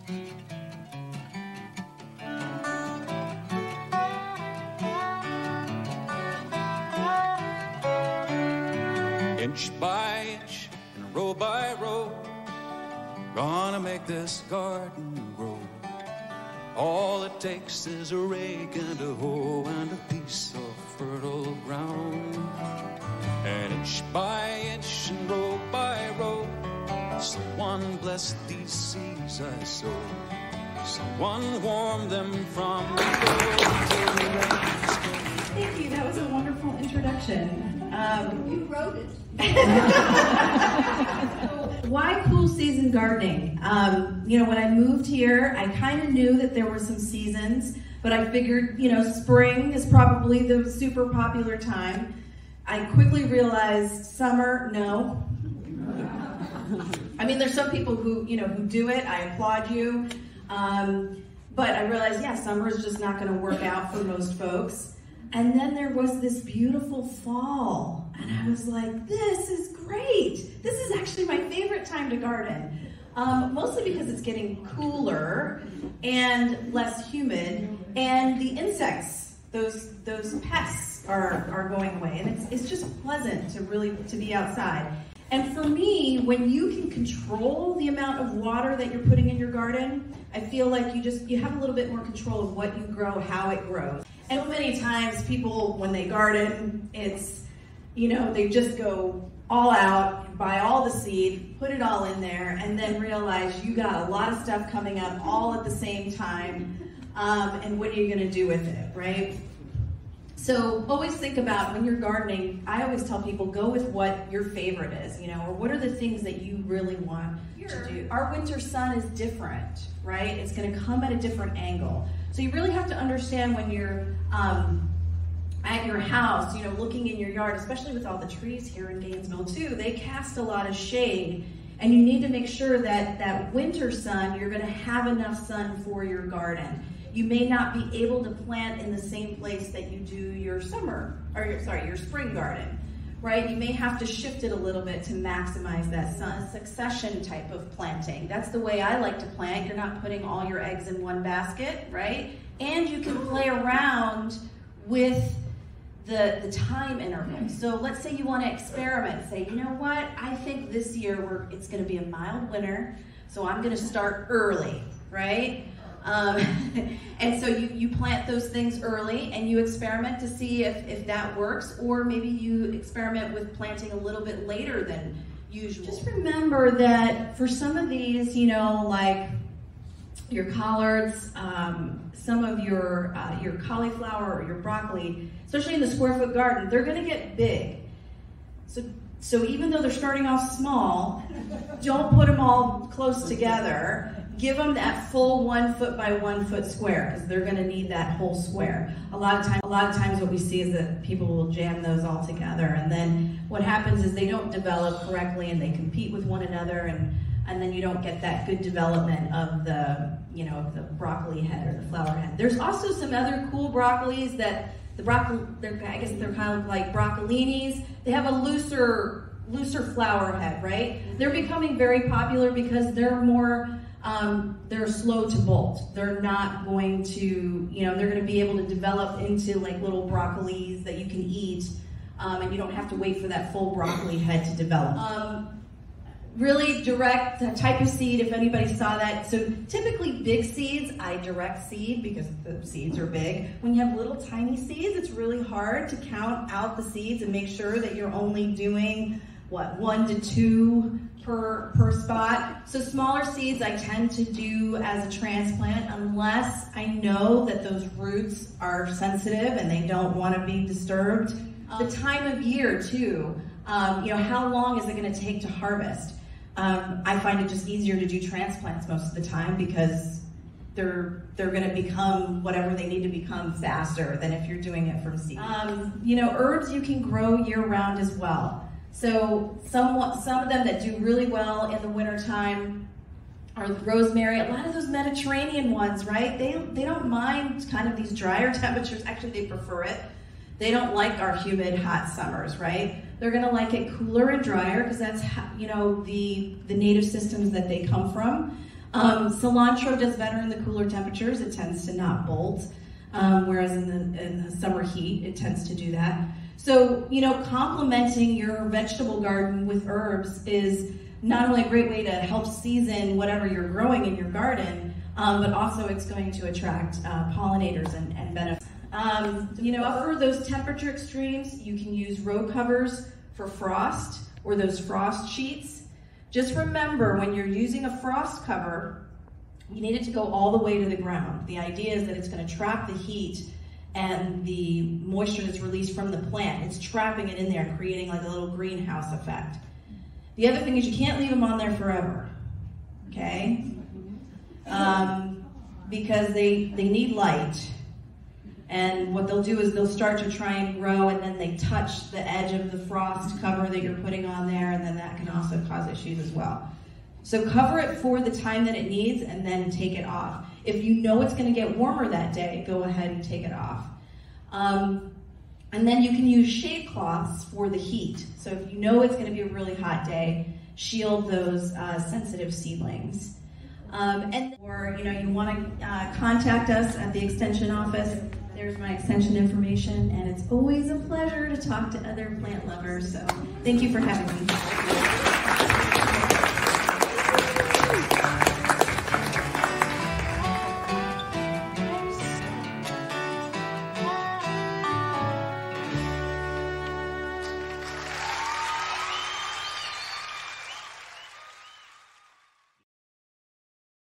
Inch by inch and row by row, gonna make this garden grow. All it takes is a rake and a hoe and a piece of fertile ground. And inch by inch and row by row, someone bless these seeds I sow. Someone warm them from the cold till the rains come. Thank you, that was a wonderful introduction. You wrote it. Why cool season gardening? When I moved here, I kind of knew that there were some seasons, but I figured, spring is probably the super popular time. I quickly realized summer, no. I mean, there's some people who do it. I applaud you. But I realized, summer is just not going to work out for most folks. And then there was this beautiful fall, and I was like, this is great. This is actually my favorite time to garden, mostly because it's getting cooler and less humid, and the insects, those pests are going away, and it's just pleasant to be outside. And for me, when you can control the amount of water that you're putting in your garden, I feel like you have a little bit more control of what you grow, how it grows. And so many times people, when they garden, it's, they just go all out, buy all the seed, put it all in there, and then realize you got a lot of stuff coming up all at the same time, and what are you gonna do with it, right? So always think about when you're gardening, I always tell people, go with what your favorite is, or what are the things that you really want to do. Our winter sun is different, right? It's gonna come at a different angle. So you really have to understand when you're at your house, looking in your yard, especially with all the trees here in Gainesville too, they cast a lot of shade, and you need to make sure that that winter sun, you're gonna have enough sun for your garden. You may not be able to plant in the same place that you do your your spring garden, right? You may have to shift it a little bit to maximize that sun, succession type of planting. That's the way I like to plant. You're not putting all your eggs in one basket, right? And you can play around with the time interval. So let's say you want to experiment. Say, you know what? I think this year it's going to be a mild winter, so I'm going to start early, right? And so you plant those things early and you experiment to see if that works, or maybe you experiment with planting a little bit later than usual. Just remember that for some of these, like your collards, some of your cauliflower or your broccoli, especially in the square foot garden, they're gonna get big. So even though they're starting off small, don't put them all close together. Give them that full 1 foot by 1 foot square, because they're gonna need that whole square. A lot of times what we see is that people will jam those all together, and then what happens is they don't develop correctly and they compete with one another, and then you don't get that good development of the broccoli head or the flower head. There's also some other cool broccolis that I guess they're kind of like broccolinis. They have a looser flower head, right? They're becoming very popular because they're more they're slow to bolt. They're not going to, they're going to be able to develop into like little broccolis that you can eat, and you don't have to wait for that full broccoli head to develop. Really direct type of seed, if anybody saw that. So typically big seeds, I direct seed because the seeds are big. When you have little tiny seeds, it's really hard to count out the seeds and make sure that you're only doing, 1 to 2 per spot. So smaller seeds I tend to do as a transplant unless I know that those roots are sensitive and they don't want to be disturbed. The time of year too, how long is it going to take to harvest? I find it just easier to do transplants most of the time because they're going to become whatever they need to become faster than if you're doing it from seed. Herbs you can grow year round as well. So some of them that do really well in the wintertime are rosemary. A lot of those Mediterranean ones, right? They don't mind kind of these drier temperatures. Actually, they prefer it. They don't like our humid, hot summers, right? They're gonna like it cooler and drier because that's how, the native systems that they come from. Cilantro does better in the cooler temperatures. It tends to not bolt, whereas in the summer heat, it tends to do that. So, complementing your vegetable garden with herbs is not only a great way to help season whatever you're growing in your garden, but also it's going to attract pollinators and benefits. For those temperature extremes, you can use row covers for frost or those frost sheets. Just remember, when you're using a frost cover, you need it to go all the way to the ground. The idea is that it's going to trap the heat and the moisture that's released from the plant. It's trapping it in there, creating like a little greenhouse effect. The other thing is you can't leave them on there forever, okay? Because they need light. And what they'll do is they'll start to try and grow, and then they touch the edge of the frost cover that you're putting on there, and then that can also cause issues as well. So cover it for the time that it needs, and then take it off. If you know it's going to get warmer that day, go ahead and take it off. And then you can use shade cloths for the heat. So if you know it's going to be a really hot day, shield those sensitive seedlings. Or you want to contact us at the Extension office. There's my extension information, and it's always a pleasure to talk to other plant lovers. So thank you for having me.